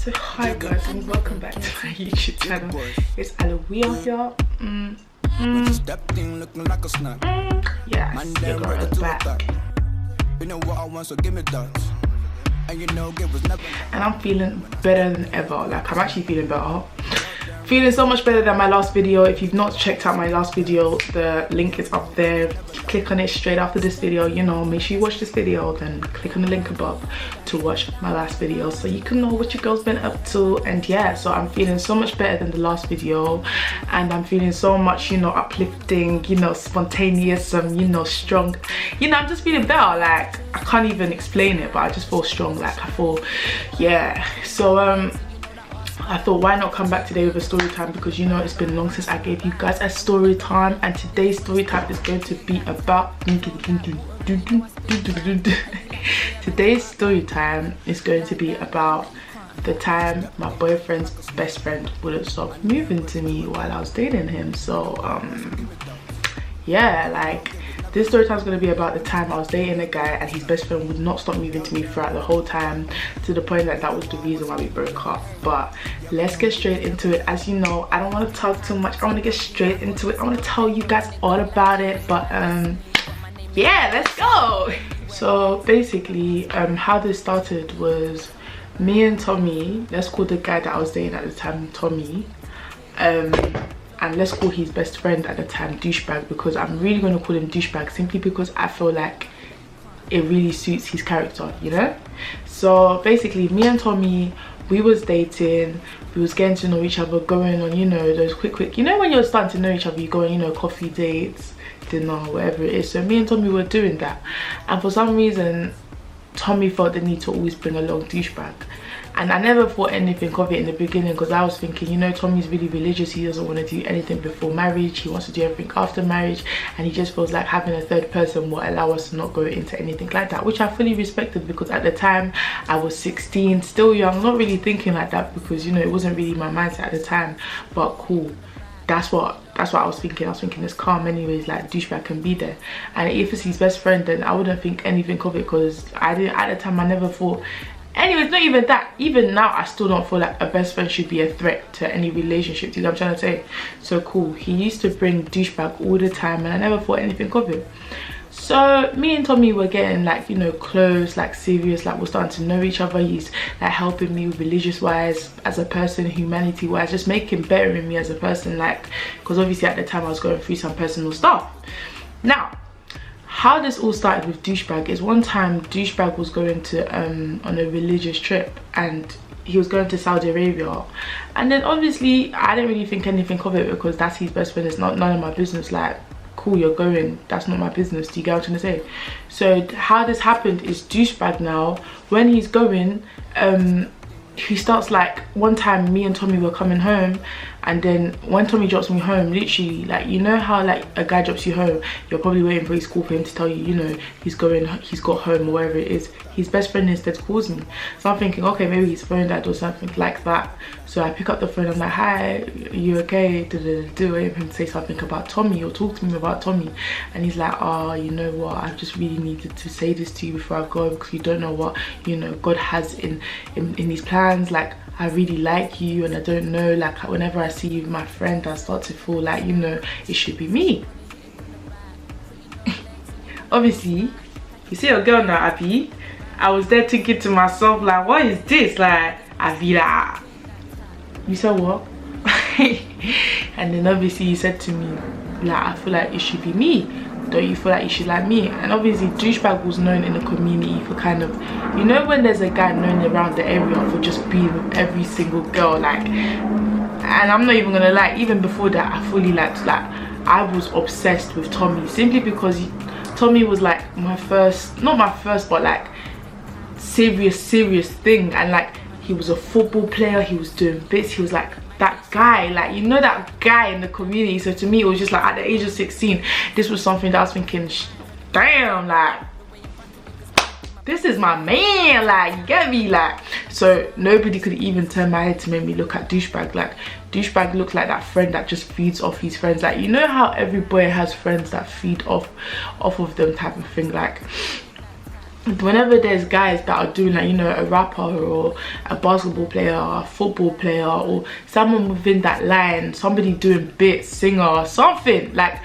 So hi guys and welcome back to my YouTube channel. It's Allawiyah here. Yes, your girl is back. And I'm feeling better than ever. Like, I'm actually feeling better. Feeling so much better than my last video. If you've not checked out my last video, the link is up there. Click on it straight after this video. You know, make sure you watch this video, then click on the link above to watch my last video so you can know what your girl's been up to. And yeah, so I'm feeling so much better than the last video, and I'm feeling so much, you know, uplifting, you know, spontaneous, you know, strong. You know, I'm just feeling better. Like, I can't even explain it, but I just feel strong. Like, I feel, yeah. So I thought, why not come back today with a story time, because you know it's been long since I gave you guys a story time, and today's story time is going to be about today's story time is going to be about the time my boyfriend's best friend wouldn't stop moving to me while I was dating him. So yeah, like, this story time is going to be about the time I was dating a guy and his best friend would not stop moving to me throughout the whole time, to the point that that was the reason why we broke up. But let's get straight into it. As you know, I don't want to talk too much. I want to get straight into it. I want to tell you guys all about it. But yeah, let's go. So basically, how this started was me and Tommy, let's call the guy that I was dating at the time Tommy, and let's call his best friend at the time douchebag, because I'm really going to call him douchebag simply because I feel like it really suits his character, you know. So basically, me and Tommy, we was dating, we was getting to know each other, going on, you know, those quick, you know, when you're starting to know each other, you go on, you know, coffee dates, dinner, whatever it is. So me and Tommy were doing that, and for some reason Tommy felt the need to always bring along douchebag. And I never thought anything of it in the beginning, because I was thinking, you know, Tommy's really religious. He doesn't want to do anything before marriage. He wants to do everything after marriage. And he just feels like having a third person will allow us to not go into anything like that, which I fully respected, because at the time I was 16, still young, not really thinking like that, because, you know, it wasn't really my mindset at the time. But cool. That's what I was thinking. I was thinking it's calm anyways, like douchebag can be there. And if it's his best friend, then I wouldn't think anything of it, because I didn't, at the time I never thought. Anyways, not even that, even now I still don't feel like a best friend should be a threat to any relationship. You know what I'm trying to say? So cool, he used to bring douchebag all the time, and I never thought anything of it. So me and Tommy were getting, like, you know, close, like serious, like we're starting to know each other. He's like helping me religious wise, as a person, humanity wise, just making better in me as a person, like, because obviously at the time I was going through some personal stuff. Now, how this all started with douchebag is, one time douchebag was going to on a religious trip, and he was going to Saudi Arabia, and then obviously I didn't really think anything of it, because that's his best friend. It's not none of my business. Like, cool, you're going, that's not my business. Do you get what I'm trying to say? So how this happened is, douchebag now, when he's going, he starts, like, one time me and Tommy were coming home, and then when Tommy drops me home, literally, like, you know how like a guy drops you home, you're probably waiting for his call for him to tell you, you know, he's got home or wherever it is. His best friend instead calls me. So I'm thinking, okay, maybe his phone died or something like that. So I pick up the phone, I'm like, hi, are you okay? Waiting for him to say something about Tommy or talk to me about Tommy. And he's like, oh, you know what, I just really needed to say this to you before I go, because you don't know what, you know, God has in his plans. Like, I really like you, and I don't know, like, whenever I see you with my friend, I start to feel like, you know, it should be me. Obviously, you see your girl now, Abby, I was there thinking to myself, like, what is this? Like, Abby, like, you said what? And then obviously you said to me, like, I feel like it should be me. Don't you feel like you should like me? And obviously douchebag was known in the community for kind of, you know, when there's a guy known around the area for just being with every single girl, like, and I'm not even gonna lie, even before that I fully liked, like, I was obsessed with Tommy, simply because Tommy was like my first, not my first, but like serious thing. And like, he was a football player, he was doing bits, he was like that guy, like, you know, that guy in the community. So to me it was just like, at the age of 16, this was something that I was thinking, damn, like, this is my man, like, you get me? Like, so nobody could even turn my head to make me look at douchebag. Like, douchebag looked like that friend that just feeds off his friends. Like, you know how every boy has friends that feed off of them, type of thing. Like, whenever there's guys that are doing like, you know, a rapper or a basketball player or a football player or someone within that line, somebody doing bits, singer or something, like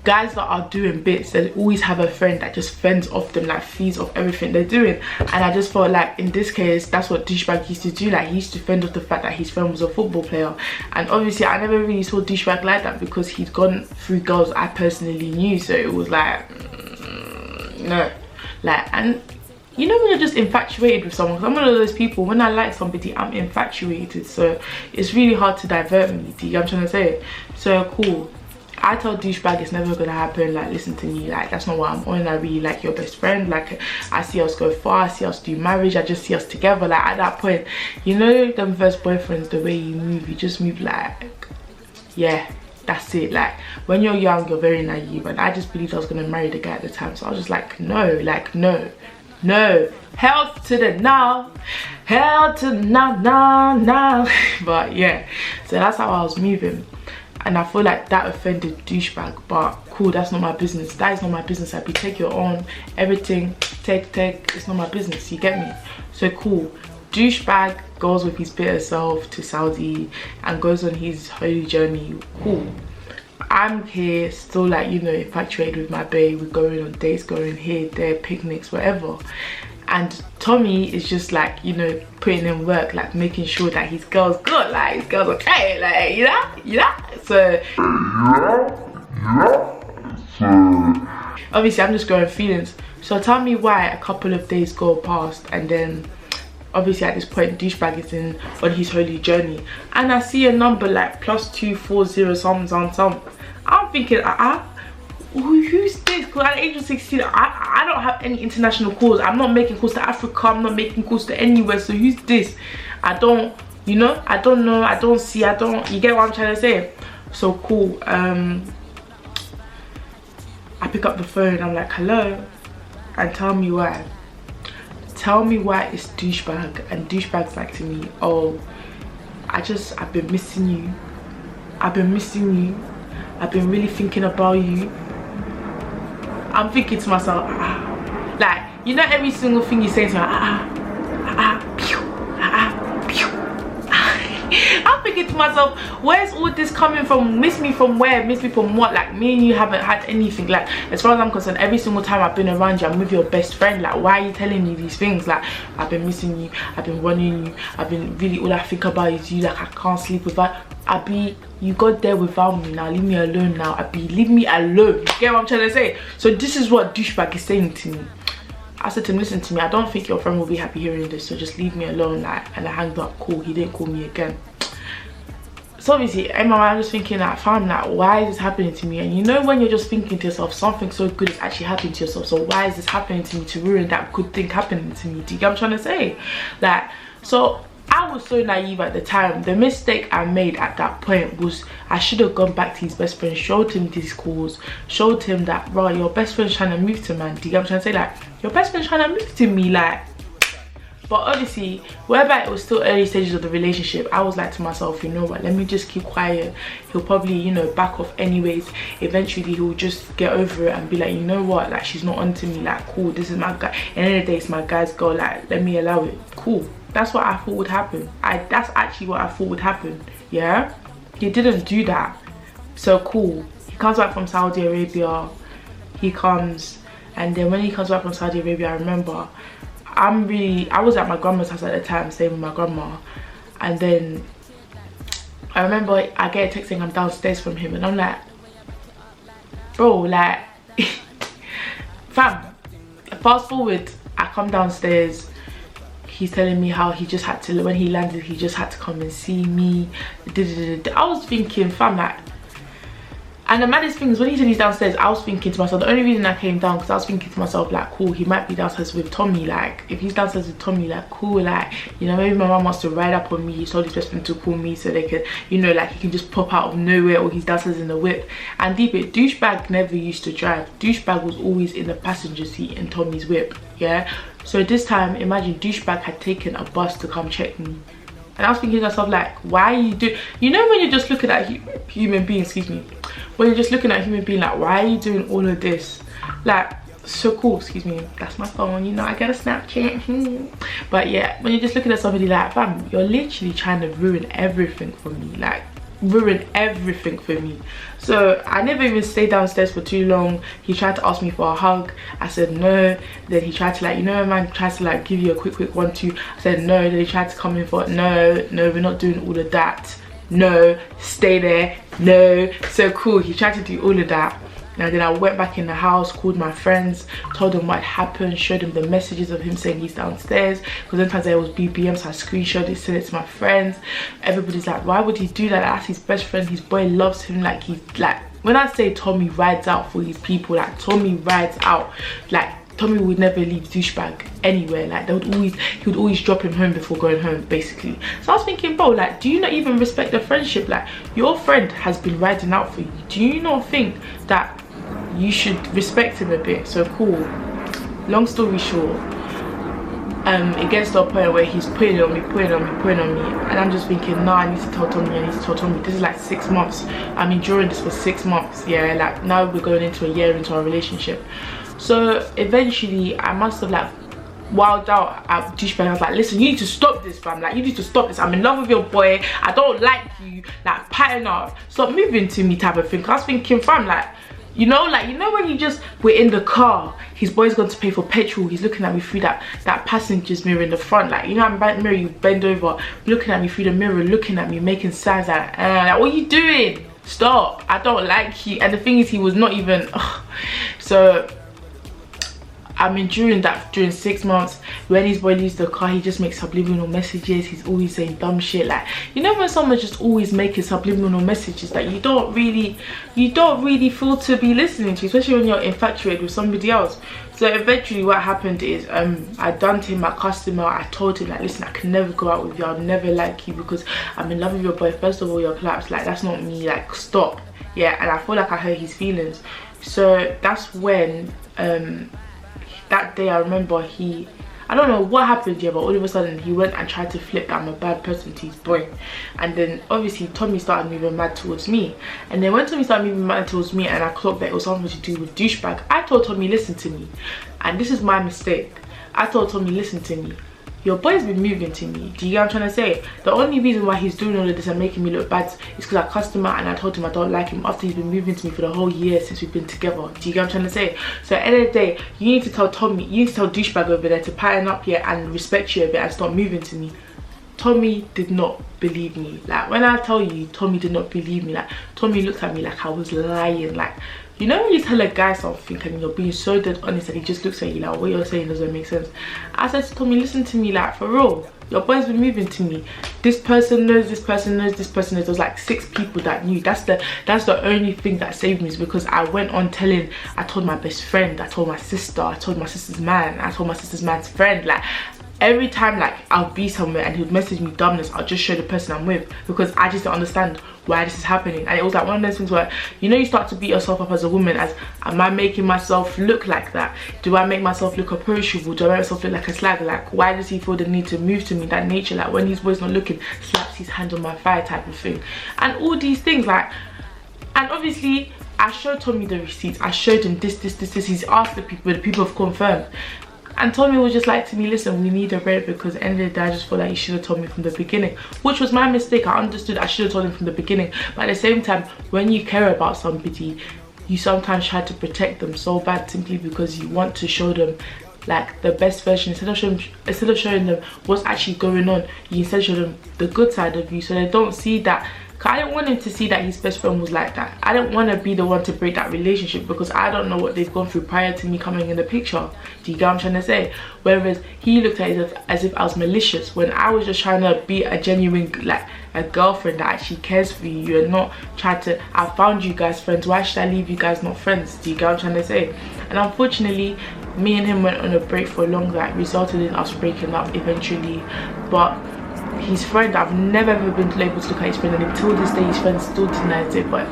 guys that are doing bits, they always have a friend that just fends off them, like feeds off everything they're doing. And I just felt like in this case, that's what douchebag used to do. Like he used to fend off the fact that his friend was a football player. And obviously I never really saw douchebag like that because he'd gone through girls I personally knew, so it was like no. Like, and you know when you're just infatuated with someone, 'cause I'm one of those people, when I like somebody I'm infatuated, so it's really hard to divert me. Do you know what I'm trying to say? So cool, I told douchebag it's never gonna happen, like listen to me, like that's not what I'm on. I really like your best friend, like I see us go far, I see us do marriage, I just see us together. Like at that point, you know them first boyfriends, the way you just move like, yeah, that's it. Like when you're young you're very naive, and I just believed I was gonna marry the guy at the time, so I was just like no, like no, health to the now, hell to now. But yeah, so that's how I was moving, and I feel like that offended douchebag, but cool, that's not my business. That is not my business. I be take your own everything, take, it's not my business, you get me? So cool, douchebag goes with his bitter self to Saudi and goes on his holy journey. Cool, I'm here still, like, you know, infatuated with my babe. We're going on dates, going here, there, picnics, whatever. And Tommy is just like, you know, putting in work, like making sure that his girl's good, like his girl's okay, like, you know. So obviously I'm just going feelings. So tell me why a couple of days go past, and then obviously at this point douchebag is on his holy journey, and I see a number like +240 some. I'm thinking who's this? Because at the age of 16 I don't have any international calls. I'm not making calls to Africa, I'm not making calls to anywhere, so who's this? I don't, you know, I don't know, I don't see, I don't, you get what I'm trying to say? So cool, I pick up the phone, I'm like hello, and tell me why it's douchebag. And douchebag's like to me, oh, I've been missing you, I've been really thinking about you. I'm thinking to myself, like, you know, every single thing you say to me, pew, pew. I'm thinking to myself, where's all this coming from? Miss me from where? Miss me from what? Like, me and you haven't had anything. Like, as far as I'm concerned, every single time I've been around you, I'm with your best friend. Like, why are you telling me these things? Like, I've been missing you, I've been wanting you, I've been really, all I think about is you. Like, I can't sleep without you got there without me. Now leave me alone. Now leave me alone. You get what I'm trying to say? So this is what douchebag is saying to me. I said to him, listen to me, I don't think your friend will be happy hearing this, so just leave me alone. Like, and I hanged up. Cool, he didn't call me again. So obviously in my mind I'm just thinking that, fam, like, why is this happening to me? And you know when you're just thinking to yourself, something so good is actually happening to yourself, so why is this happening to me to ruin that good thing happening to me? Do you get what I'm trying to say? Like, so I was so naive at the time. The mistake I made at that point was I should have gone back to his best friend, showed him these calls, showed him that, bro, your best friend's trying to move to man. Do you get what I'm trying to say? Like, your best friend's trying to move to me, like. But obviously, whereby it was still early stages of the relationship, I was like to myself, you know what, let me just keep quiet. He'll probably, you know, back off anyways. Eventually he'll just get over it and be like, you know what, like, she's not onto me, like, cool, this is my guy. At the end of the day, it's my guy's girl, like, let me allow it. Cool. That's what I thought would happen. That's actually what I thought would happen. Yeah, he didn't do that. So cool, he comes back from Saudi Arabia, he comes, and then when he comes back from Saudi Arabia, I remember I was at my grandma's house at the time, staying with my grandma, and then I remember I get a text saying I'm downstairs from him, and I'm like, bro, like, fam, fast forward, I come downstairs, he's telling me how he just had to, when he landed, he just had to come and see me. I was thinking, fam, like, and the maddest thing is when he said he's downstairs, I was thinking to myself, the only reason I came down, because I was thinking to myself, like, cool, he might be downstairs with Tommy. Like, if he's downstairs with Tommy, like, cool, like, you know, maybe my mom wants to ride up on me, he told his best friend to call me so they can, you know, like, he can just pop out of nowhere, or he's downstairs in the whip. And deep it, douchebag never used to drive. Douchebag was always in the passenger seat in Tommy's whip, yeah? So this time, imagine douchebag had taken a bus to come check me. And I was thinking to myself, like, why are you doing, you know, when you're just looking at human beings, excuse me, when you're just looking at human being, like, why are you doing all of this? Like, so cool, excuse me, that's my phone, you know, I got a Snapchat. But yeah, when you're just looking at somebody like, fam, you're literally trying to ruin everything for me, like ruin everything for me. So I never even stayed downstairs for too long. He tried to ask me for a hug, I said no. Then he tried to, like, you know, man tries to like give you a quick 1-2, I said no. Then he tried to come in for no, we're not doing all of that, no, stay there, no. So cool, he tried to do all of that. And then I went back in the house, called my friends, told them what happened, showed them the messages of him saying he's downstairs, because sometimes there was BBM, so I screenshot it, sent it to my friends. Everybody's like, why would he do that? That's his best friend, his boy loves him. Like, he's like, when I say Tommy rides out for his people, like Tommy rides out, like Tommy would never leave douchebag anywhere. Like, he would always drop him home before going home, basically. So I was thinking, bro, like, do you not even respect the friendship? Like, your friend has been riding out for you. Do you not think that you should respect him a bit? So cool, long story short, it gets to a point where he's putting it on me, and I'm just thinking, nah, I need to tell Tommy, This is like 6 months. I'm enduring this for 6 months, yeah. Like, now we're going into a year into our relationship. So eventually I must have like wilded out at douchebag. I was like, listen, you need to stop this, fam. Like, you need to stop this. I'm in love with your boy, I don't like you, like, pattern up, stop moving to me, type of thing. I was thinking, fam, like, you know when you just, we're in the car, his boy's going to pay for petrol, he's looking at me through that passenger's mirror in the front, like, you know, I'm mirror, you bend over, looking at me through the mirror, looking at me, making signs like, what are you doing? Stop, I don't like you. And the thing is, he was not even, so I'm enduring that during 6 months. When his boy leaves the car, he just makes subliminal messages. He's always saying dumb shit. Like, you know, when someone's just always making subliminal messages that you don't really feel to be listening to, especially when you're infatuated with somebody else. So eventually what happened is, I done to him my customer. I told him, like, listen, I can never go out with you, I'll never like you because I'm in love with your boy. First of all, you're claps, like, that's not me, like, stop. Yeah. And I feel like I hurt his feelings. So that's when that day, I remember I don't know what happened here, but all of a sudden he went and tried to flip that I'm a bad person to his boy. And then obviously Tommy started moving mad towards me. And then when Tommy started moving mad towards me and I clocked that it was something to do with douchebag, I told Tommy, listen to me. And this is my mistake. I told Tommy, listen to me. Your boy's been moving to me. Do you get what I'm trying to say? The only reason why he's doing all of this and making me look bad is because I cussed him out and I told him I don't like him after he's been moving to me for the whole year since we've been together. Do you get what I'm trying to say? So at the end of the day, you need to tell Tommy, you need to tell douchebag over there to pattern up here and respect you a bit and stop moving to me. Tommy did not believe me. Like, when I tell you, Tommy did not believe me. Like, Tommy looked at me like I was lying. Like, you know when you tell a guy something and you're being so dead honest and he just looks at you like, what you're saying doesn't make sense. I said to Tommy, listen to me, like, for real, your boy's been moving to me. This person knows, this person knows, this person knows. There was like 6 people that knew. That's the only thing that saved me, is because I went on telling, I told my best friend, I told my sister, I told my sister's man, I told my sister's man's friend. Like, every time, like, I'll be somewhere and he would message me dumbness, I'll just show the person I'm with, because I just don't understand why this is happening. And it was like one of those things where, you know, you start to beat yourself up as a woman, as, am I making myself look like that? Do I make myself look approachable? Do I make myself look like a slag? Like, why does he feel the need to move to me? That nature, like, when his boy's not looking, slaps his hand on my thigh type of thing. And all these things, like, and obviously I showed Tommy the receipts. I showed him this. He's asked the people have confirmed. And Tommy was just like to me, listen, we need a break, because at the end of the day, I just feel like he should have told me from the beginning, which was my mistake. I understood I should have told him from the beginning. But at the same time, when you care about somebody, you sometimes try to protect them so bad simply because you want to show them, like, the best version. Instead of showing them what's actually going on, you instead show them the good side of you, so they don't see that. Cause I didn't want him to see that his best friend was like that. I didn't want to be the one to break that relationship, because I don't know what they've gone through prior to me coming in the picture. Do you get what I'm trying to say? Whereas he looked at it as if I was malicious, when I was just trying to be a genuine, like, a girlfriend that actually cares for you. You're not trying to, I found you guys friends, why should I leave you guys not friends? Do you get what I'm trying to say? And unfortunately, me and him went on a break for long, that resulted in us breaking up eventually. But his friend, I've never ever been able to look at his friend, and until this day his friend still denies it. But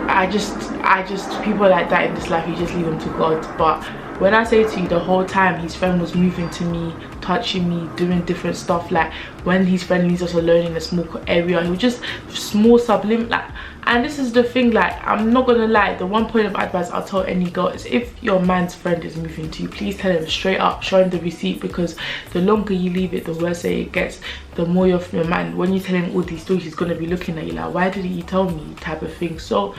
I just people like that in this life, you just leave them to God. But when I say to you, the whole time his friend was moving to me, touching me, doing different stuff. Like when his friend leaves us alone in a small area, he was just small sublim, like. And this is the thing, like, I'm not gonna lie, the one point of advice I'll tell any girl is, if your man's friend is moving to you, please tell him straight up, show him the receipt, because the longer you leave it, the worse it gets. The more your man, when you tell him all these stories, he's gonna be looking at you like, why didn't you tell me, type of thing. So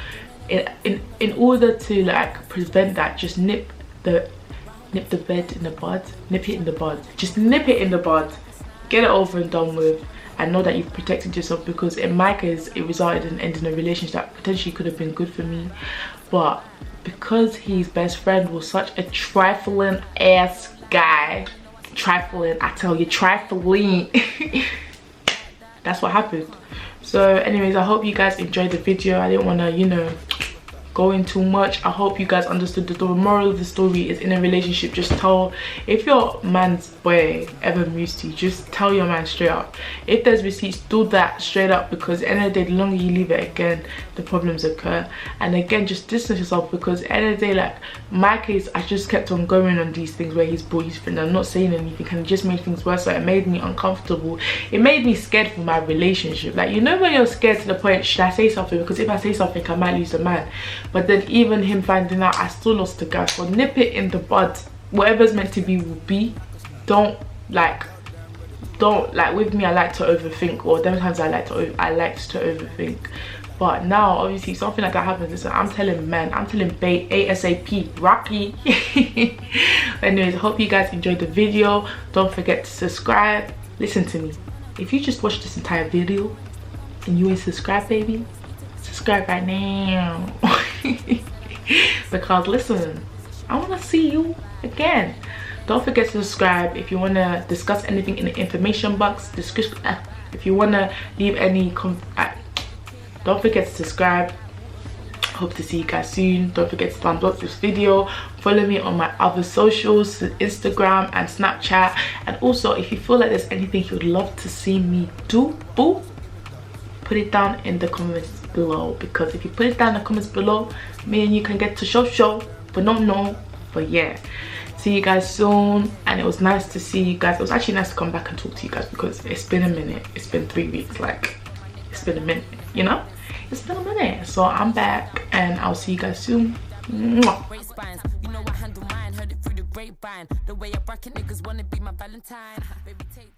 in order to like prevent that, just nip the bed in the bud, nip it in the bud, just nip it in the bud, get it over and done with, and know that you've protected yourself. Because in my case, it resulted in ending a relationship that potentially could have been good for me, but because his best friend was such a trifling ass guy, trifling, I tell you, trifling, that's what happened. So anyways, I hope you guys enjoyed the video. I didn't want to, you know, go in too much. I hope you guys understood that the moral of the story is, in a relationship, just tell, if your man's boy ever moves to you, just tell your man straight up. If there's receipts, do that straight up, because at the end of the day, the longer you leave it, again, the problems occur. And again, just distance yourself, because at the end of the day, like my case, I just kept on going on these things where he's brought his friend, I'm not saying anything, and it just made things worse. So it made me uncomfortable, it made me scared for my relationship. Like, you know when you're scared to the point, should I say something, because if I say something I might lose a man. But then even him finding out, I still lost the guy. So nip it in the bud. Whatever's meant to be will be. Don't like with me, I like to overthink, or them times I liked to overthink. But now obviously something like that happens, listen, I'm telling man, I'm telling bae ASAP, Rocky. Anyways, I hope you guys enjoyed the video. Don't forget to subscribe. Listen to me, if you just watched this entire video and you ain't subscribed, baby, subscribe right now. Because listen, I want to see you again. Don't forget to subscribe. If you want to discuss anything in the information box, description, if you want to leave any don't forget to subscribe. Hope to see you guys soon. Don't forget to thumbs up this video. Follow me on my other socials, Instagram and Snapchat. And also, if you feel like there's anything you'd love to see me do, boo, put it down in the comments below. Because if you put it down in the comments below, me and you can get to show, but no. But yeah, see you guys soon. And it was nice to see you guys. It was actually nice to come back and talk to you guys, because it's been a minute. It's been 3 weeks. Like, it's been a minute, you know? It's been a minute. So I'm back, and I'll see you guys soon. Mwah. You know I handle mine, heard it through the grapevine. The way I bracket niggas wanna be my Valentine. Baby, take time.